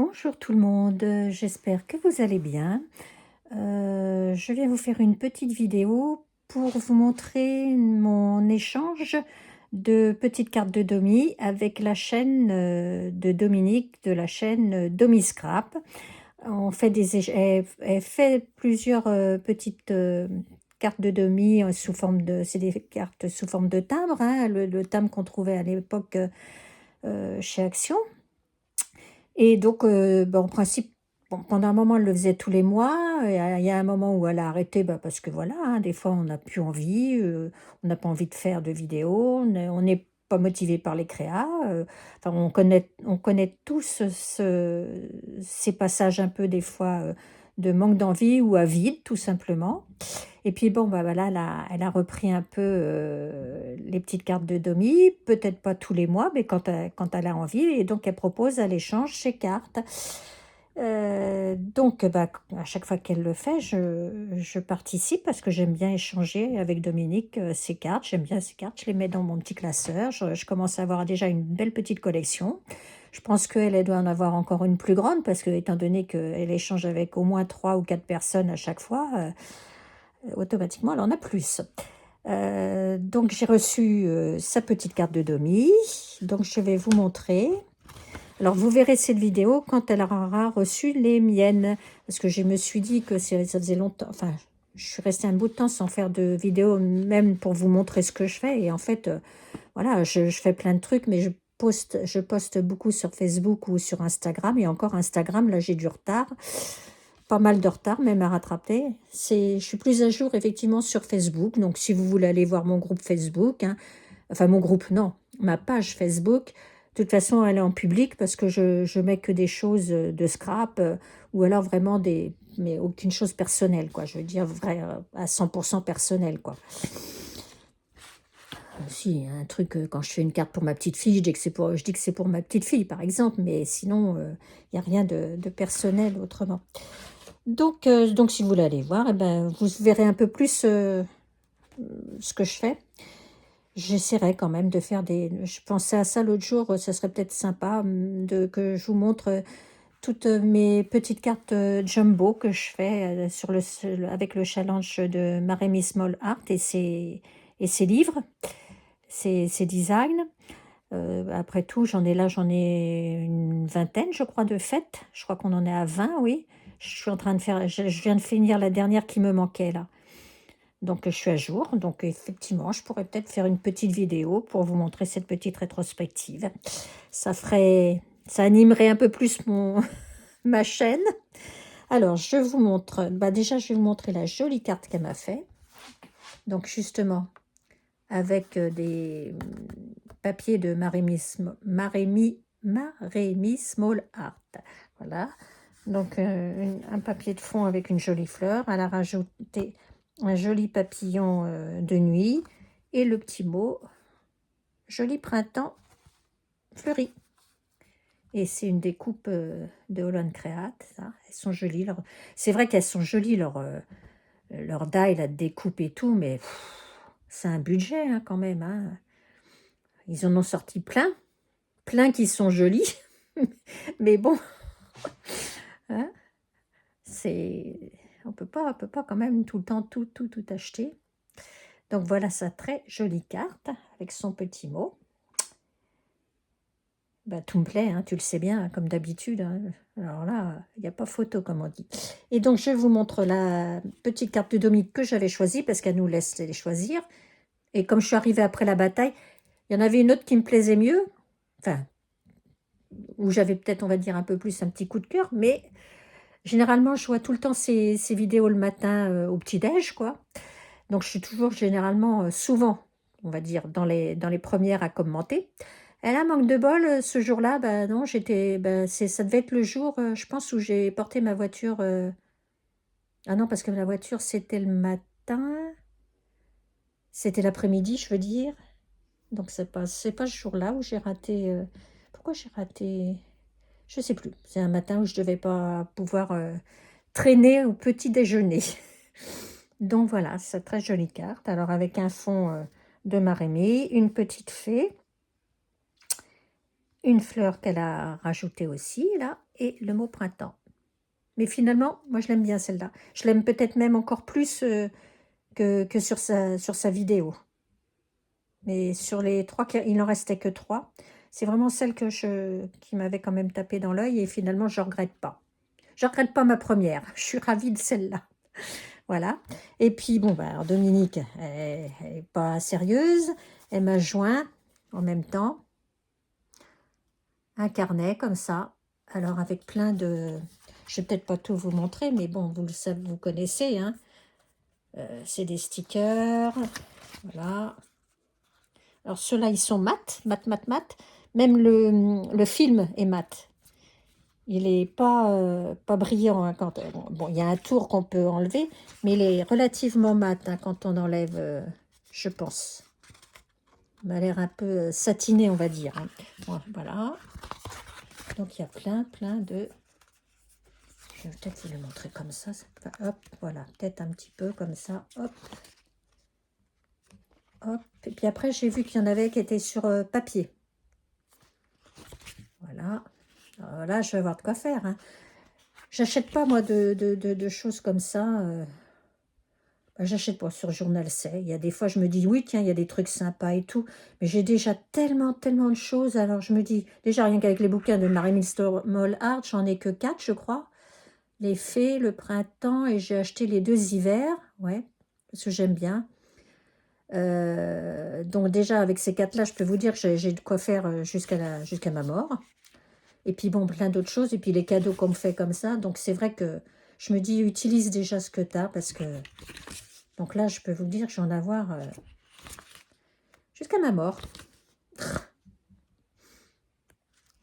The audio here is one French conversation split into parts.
Bonjour tout le monde, j'espère que vous allez bien. Je viens vous faire une petite vidéo pour vous montrer mon échange de petites cartes de Domi avec la chaîne de Dominique de la chaîne Domiscrap. On fait elle fait plusieurs petites cartes de Domi sous forme de, c'est des cartes sous forme de timbre, hein, le timbre qu'on trouvait à l'époque chez Action. Et donc, en principe, bon, pendant un moment, elle le faisait tous les mois. Il y a un moment où elle a arrêté, parce que voilà, hein, des fois, on n'a plus envie, on n'a pas envie de faire de vidéos, on n'est pas motivé par les créas. Enfin, on connaît tous ces passages un peu, des fois, de manque d'envie ou à vide, tout simplement. Et puis bon, voilà, elle a repris un peu les petites cartes de Domi, peut-être pas tous les mois, mais quand elle a envie, et donc elle propose à l'échange ses cartes. Donc, à chaque fois qu'elle le fait, je participe parce que j'aime bien échanger avec Dominique ces cartes. J'aime bien ces cartes, je les mets dans mon petit classeur. Je commence à avoir déjà une belle petite collection. Je pense qu'elle doit en avoir encore une plus grande parce que, étant donné qu'elle échange avec au moins 3 ou 4 personnes à chaque fois, automatiquement, elle en a plus. Donc, j'ai reçu sa petite carte de Domi. Donc, je vais vous montrer. Alors, vous verrez cette vidéo quand elle aura reçu les miennes. Parce que je me suis dit que ça faisait longtemps. Enfin, je suis restée un bout de temps sans faire de vidéo, même pour vous montrer ce que je fais. Et en fait, voilà, je fais plein de trucs, mais je poste beaucoup sur Facebook ou sur Instagram. Et encore Instagram, là, j'ai du retard. Pas mal de retard, même à rattraper. Je suis plus à jour, effectivement, sur Facebook. Donc, si vous voulez aller voir mon groupe Facebook, hein, enfin, mon groupe, non, ma page Facebook, de toute façon, elle est en public parce que je mets que des choses de scrap ou alors vraiment mais aucune chose personnelle, quoi. Je veux dire, vrai, à 100% personnel, quoi. Si, un truc, quand je fais une carte pour ma petite fille, je dis que c'est pour ma petite fille, par exemple, mais sinon, il n'y a rien de personnel autrement. Donc, si vous voulez aller voir, vous verrez un peu plus ce que je fais. J'essaierai quand même de faire Je pensais à ça l'autre jour, ça serait peut-être sympa que je vous montre toutes mes petites cartes jumbo que je fais avec le challenge de Maremy Small Art et ses livres, ses designs. Après tout, j'en ai une vingtaine, je crois, de faites. Je crois qu'on en est à 20, oui. Je viens de finir la dernière qui me manquait, là. Donc, je suis à jour. Donc, effectivement, je pourrais peut-être faire une petite vidéo pour vous montrer cette petite rétrospective. Ça animerait un peu plus ma chaîne. Alors, je vous montre. Déjà, je vais vous montrer la jolie carte qu'elle m'a fait. Donc, justement, avec des papiers de Maremy Small Art. Voilà. Donc, un papier de fond avec une jolie fleur. Elle a rajouté un joli papillon de nuit et le petit mot « Joli printemps fleuri ». Et c'est une découpe de Holland Create. Ça. Elles sont jolies. C'est vrai qu'elles sont jolies, leur die, la découpe et tout, mais c'est un budget hein, quand même. Hein. Ils en ont sorti plein qui sont jolis. Mais bon, hein, on peut pas quand même tout le temps tout acheter. Donc voilà sa très jolie carte avec son petit mot. Tout me plaît, hein, tu le sais bien, hein, comme d'habitude. Hein. Alors là, il n'y a pas photo, comme on dit. Et donc, je vous montre la petite carte de Dominique que j'avais choisie, parce qu'elle nous laisse les choisir. Et comme je suis arrivée après la bataille, il y en avait une autre qui me plaisait mieux. Enfin, où j'avais peut-être, on va dire, un peu plus un petit coup de cœur. Mais généralement, je vois tout le temps ces vidéos le matin au petit-déj, quoi. Donc, je suis toujours, généralement, souvent, on va dire, dans les premières à commenter. Elle a un manque de bol, ce jour-là, non, ça devait être le jour, je pense, où j'ai porté ma voiture. Ah non, parce que la voiture, c'était le matin, c'était l'après-midi, je veux dire. Donc, c'est pas ce jour-là où j'ai raté. Pourquoi j'ai raté? Je sais plus. C'est un matin où je devais pas pouvoir traîner au petit déjeuner. Donc voilà, c'est très jolie carte. Alors, avec un fond de Maremy, une petite fée. Une fleur qu'elle a rajoutée aussi, là, et le mot printemps. Mais finalement, moi je l'aime bien celle-là. Je l'aime peut-être même encore plus que sur sa vidéo. Mais sur les 3, il n'en restait que 3. C'est vraiment celle qui m'avait quand même tapé dans l'œil et finalement je ne regrette pas. Je ne regrette pas ma première. Je suis ravie de celle-là. Voilà. Et puis bon, bah, alors Dominique, elle n'est pas sérieuse. Elle m'a joint en même temps un carnet comme ça. Alors avec plein de... Je vais peut-être pas tout vous montrer, mais bon, vous le savez, vous connaissez. Hein. C'est des stickers. Voilà. Alors ceux-là, ils sont mat. Même le film est mat. Il n'est pas brillant. Hein, bon, il y a un tour qu'on peut enlever, mais il est relativement mat hein, quand on enlève, je pense. Il a l'air un peu satiné, on va dire. Hein. Bon, voilà. Donc, il y a plein de... Je vais peut-être vous le montrer comme ça. Hop, voilà. Peut-être un petit peu comme ça. Hop. Hop. Et puis après, j'ai vu qu'il y en avait qui étaient sur papier. Voilà. Alors là, je vais avoir de quoi faire. Hein. J'achète pas, moi, de choses comme ça. J'achète pas sur Journal C. Il y a des fois, je me dis, oui, tiens, il y a des trucs sympas et tout. Mais j'ai déjà tellement de choses. Alors, je me dis, déjà, rien qu'avec les bouquins de Marie Moll Hart, j'en ai que 4, je crois. Les fées, le printemps, et j'ai acheté les 2 hivers. Ouais, parce que j'aime bien. Donc, déjà, avec ces 4-là, je peux vous dire que j'ai de quoi faire jusqu'à ma mort. Et puis, bon, plein d'autres choses. Et puis, les cadeaux qu'on me fait comme ça. Donc, c'est vrai que je me dis, utilise déjà ce que tu as, parce que... Donc là, je peux vous dire que je vais en avoir jusqu'à ma mort.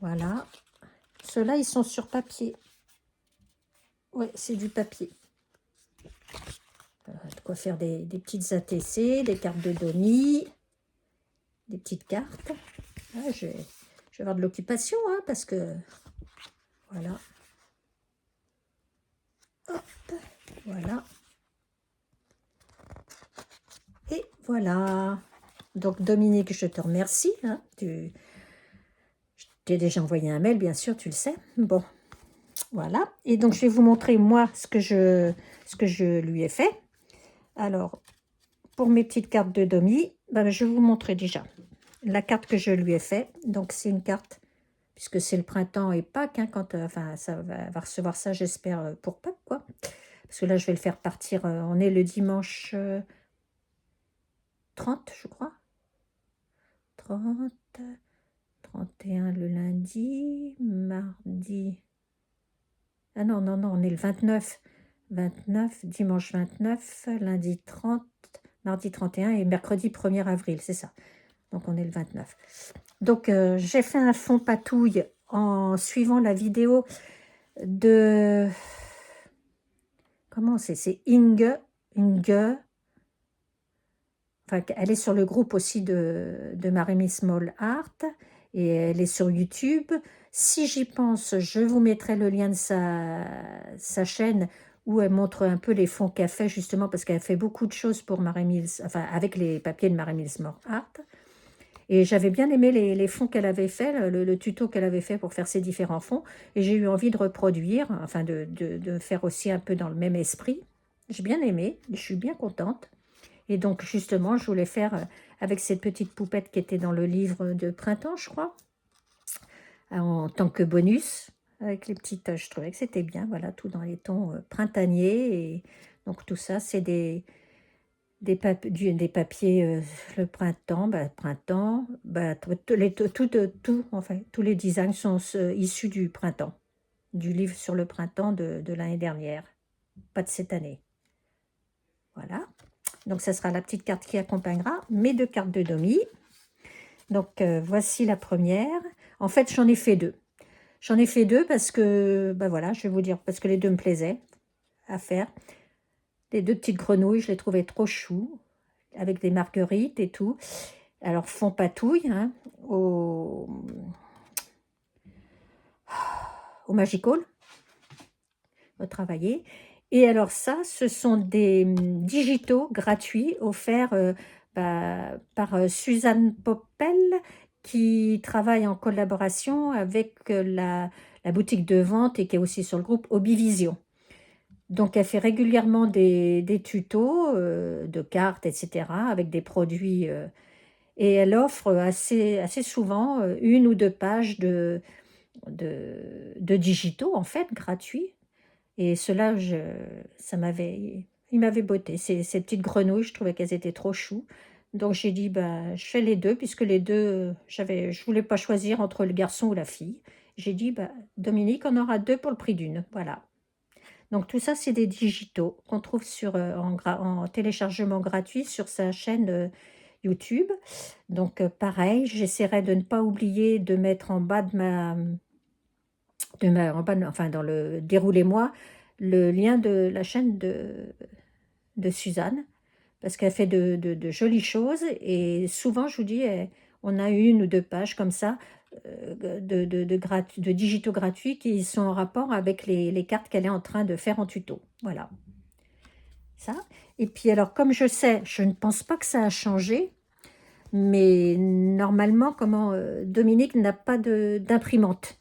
Voilà. Ceux-là, ils sont sur papier. Oui, c'est du papier. De quoi faire des petites ATC, des cartes de Domi, des petites cartes. Ah, je vais avoir de l'occupation, hein, parce que... Voilà. Hop, voilà. Et voilà. Donc, Dominique, je te remercie. Hein, je t'ai déjà envoyé un mail, bien sûr, tu le sais. Bon, voilà. Et donc, je vais vous montrer, moi, ce que je lui ai fait. Alors, pour mes petites cartes de Domi, ben, je vais vous montrer déjà la carte que je lui ai fait. Donc, c'est une carte, puisque c'est le printemps et Pâques, hein, quand, enfin, ça va recevoir ça, j'espère, pour Pâques, quoi. Parce que là, je vais le faire partir, on est le dimanche 30, je crois. 30, 31 le lundi, mardi... Ah non, on est le 29. 29, dimanche 29, lundi 30, mardi 31 et mercredi 1er avril, c'est ça. Donc, on est le 29. Donc, j'ai fait un fond patouille en suivant la vidéo de... Comment c'est? C'est Inge. Enfin, elle est sur le groupe aussi de Marie-Miss Moll Art. Et elle est sur YouTube. Si j'y pense, je vous mettrai le lien de sa chaîne où elle montre un peu les fonds qu'elle fait, justement, parce qu'elle fait beaucoup de choses pour Marie-Miss, enfin, avec les papiers de Marie-Miss Moll Art. Et j'avais bien aimé les fonds qu'elle avait fait, le tuto qu'elle avait fait pour faire ces différents fonds. Et j'ai eu envie de reproduire, enfin de faire aussi un peu dans le même esprit. J'ai bien aimé, je suis bien contente. Et donc justement, je voulais faire avec cette petite poupette qui était dans le livre de printemps, je crois, en tant que bonus. Avec les petites, je trouvais que c'était bien, voilà, tout dans les tons printaniers. Et donc tout ça, c'est des papiers, le printemps, enfin, tous les designs sont issus du printemps, du livre sur le printemps de l'année dernière, pas de cette année. Voilà, donc ça sera la petite carte qui accompagnera mes 2 cartes de Domi. Donc voici la première. En fait, j'en ai fait 2. J'en ai fait 2 parce que, ben voilà, je vais vous dire, parce que les 2 me plaisaient à faire. Les 2 petites grenouilles, je les trouvais trop chou, avec des marguerites et tout. Alors, fond patouille, hein, au Magical, retravaillé. Et alors ça, ce sont des digitaux gratuits offerts par Suzanne Poppel, qui travaille en collaboration avec la boutique de vente et qui est aussi sur le groupe Hobbyvision. Donc elle fait régulièrement des tutos de cartes, etc. avec des produits et elle offre assez souvent une ou deux pages de digitaux en fait gratuits. Et cela, il m'avait botté. Ces petites grenouilles, je trouvais qu'elles étaient trop chou. Donc j'ai dit, bah, je fais les deux, puisque les deux, je voulais pas choisir entre le garçon ou la fille. J'ai dit, bah, Dominique, on aura deux pour le prix d'une. Voilà. Donc tout ça, c'est des digitaux qu'on trouve en téléchargement gratuit sur sa chaîne YouTube. Donc pareil, j'essaierai de ne pas oublier de mettre en bas enfin dans le déroulez-moi, le lien de la chaîne de Suzanne, parce qu'elle fait de jolies choses, et souvent, je vous dis, on a une ou deux pages comme ça, de digitaux gratuits qui sont en rapport avec les cartes qu'elle est en train de faire en tuto. Voilà, ça. Et puis alors, comme je sais, je ne pense pas que ça a changé, mais normalement, Dominique n'a pas d'imprimante.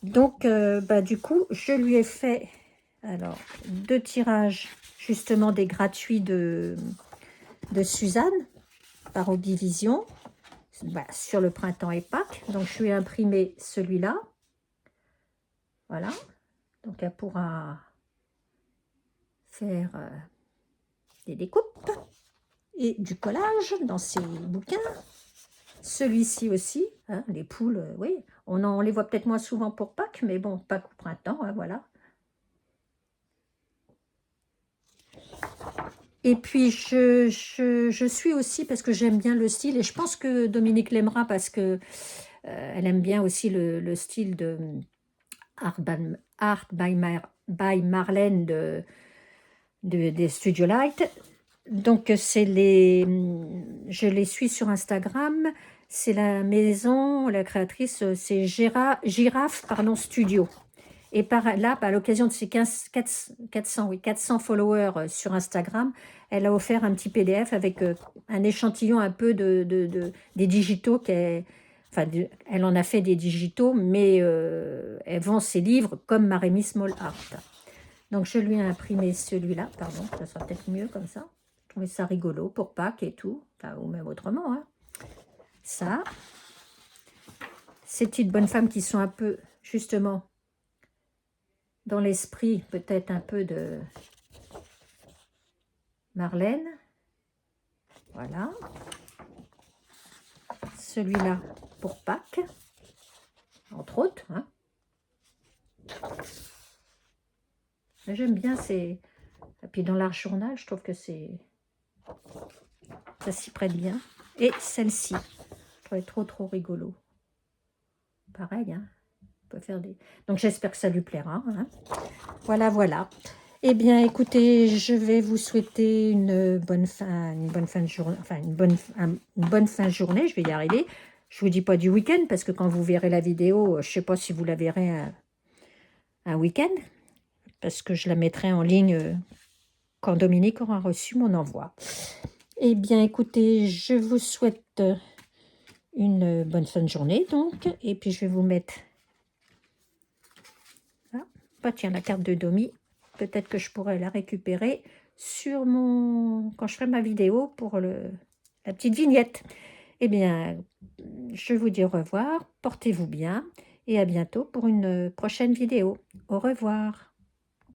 Donc, bah, du coup, je lui ai fait alors deux tirages justement des gratuits de Suzanne par Hobbyvision bah, sur le printemps et Pâques. Donc, je lui ai imprimé celui-là. Voilà. Donc, elle pourra faire des découpes et du collage dans ses bouquins. Celui-ci aussi, hein, les poules, oui. On les voit peut-être moins souvent pour Pâques, mais bon, Pâques au printemps, hein, voilà. Et puis, je suis aussi, parce que j'aime bien le style, et je pense que Dominique l'aimera, parce que elle aime bien aussi le style de Art by Marlène des Studio Light. Donc, je les suis sur Instagram. C'est la maison, la créatrice, c'est Girafe Studio. Et par là, à l'occasion de ses 400 followers sur Instagram, elle a offert un petit PDF avec un échantillon un peu des digitaux elle en a fait des digitaux, mais elle vend ses livres comme Maremy Small Art. Donc je lui ai imprimé celui-là, pardon, ça sera peut-être mieux comme ça. Je trouvais ça rigolo pour Pâques et tout, enfin, ou même autrement. Hein. Ça, ces petites bonnes femmes qui sont un peu, justement, dans l'esprit peut-être un peu de Marlène. Voilà. Celui-là pour Pâques, entre autres. Hein. J'aime bien ces... Et puis dans l'art journal, je trouve que ça s'y prête bien. Et celle-ci, je trouvais trop rigolo. Pareil, hein. On peut faire des... Donc j'espère que ça lui plaira. Hein. Voilà. Eh bien, écoutez, je vais vous souhaiter une bonne fin de journée, enfin une bonne fin de journée, je vais y arriver. Je vous dis pas du week-end, parce que quand vous verrez la vidéo, je sais pas si vous la verrez un week-end, parce que je la mettrai en ligne quand Dominique aura reçu mon envoi. Eh bien, écoutez, je vous souhaite une bonne fin de journée, donc, et puis je vais vous mettre... Ah, bah, tiens, la carte de Domi. Peut-être que je pourrais la récupérer quand je ferai ma vidéo pour la petite vignette. Eh bien, je vous dis au revoir, portez-vous bien et à bientôt pour une prochaine vidéo. Au revoir.